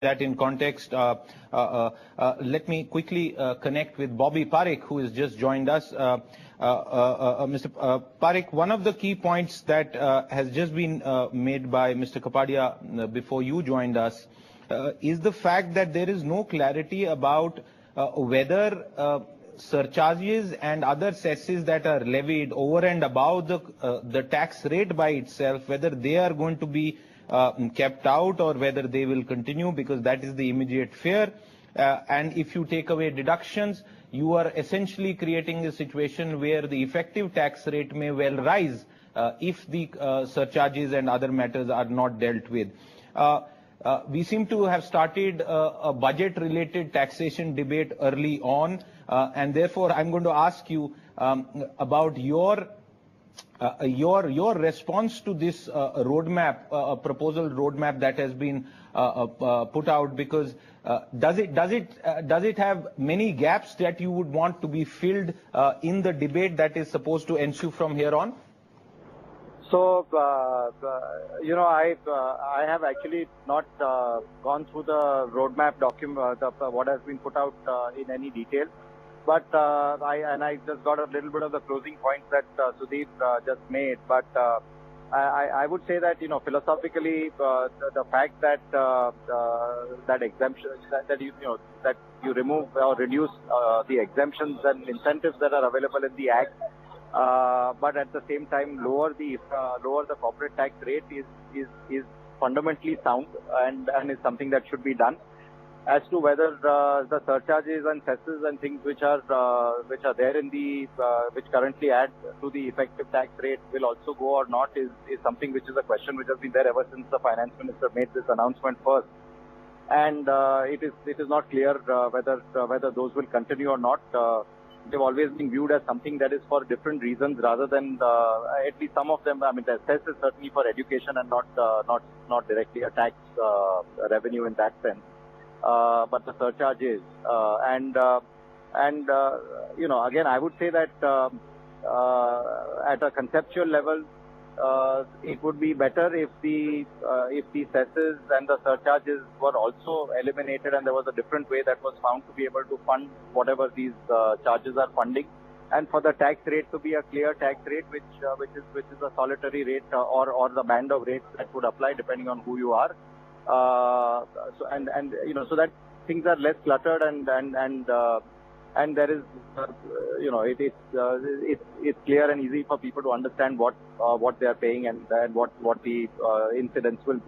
that in context, let me quickly connect with Bobby Parikh, who has just joined us. Mr. Parikh, one of the key points that has just been made by Mr. Kapadia before you joined us is the fact that there is no clarity about whether surcharges and other cesses that are levied over and above the tax rate by itself, whether they are going to be kept out or whether they will continue, because that is the immediate fear. And if you take away deductions, you are essentially creating a situation where the effective tax rate may well rise if the surcharges and other matters are not dealt with. We seem to have started a budget-related taxation debate early on, and therefore I'm going to ask you about your response to this roadmap, proposal roadmap that has been put out, because does it have many gaps that you would want to be filled in the debate that is supposed to ensue from here on? So, I have actually not gone through the roadmap document, what has been put out in any detail. But I just got a little bit of the closing points that Sudeep just made. But I would say that, philosophically, the fact that that exemption, that you remove or reduce the exemptions and incentives that are available in the Act, but at the same time lower the corporate tax rate is fundamentally sound and is something that should be done. As to whether the surcharges and cesses and things which are there in the which currently add to the effective tax rate will also go or not is something which is a question which has been there ever since the finance minister made this announcement first, and it is not clear whether those will continue or not. They've always been viewed as something that is for different reasons rather than at least some of them. I mean, the cess is certainly for education and not directly a tax revenue in that sense. But the surcharge is, again, I would say that at a conceptual level, it would be better if the cesses and the surcharges were also eliminated, and there was a different way that was found to be able to fund whatever these charges are funding, and for the tax rate to be a clear tax rate, which is a solitary rate or the band of rates that would apply depending on who you are. So that things are less cluttered and there is it's clear and easy for people to understand what they are paying and what the incidence will be.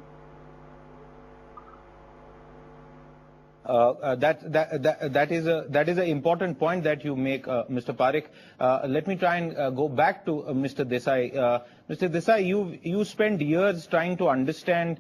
That is an important point that you make, Mr. Parikh. Let me try and go back to Mr. Desai. Mr. Desai, you spent years trying to understand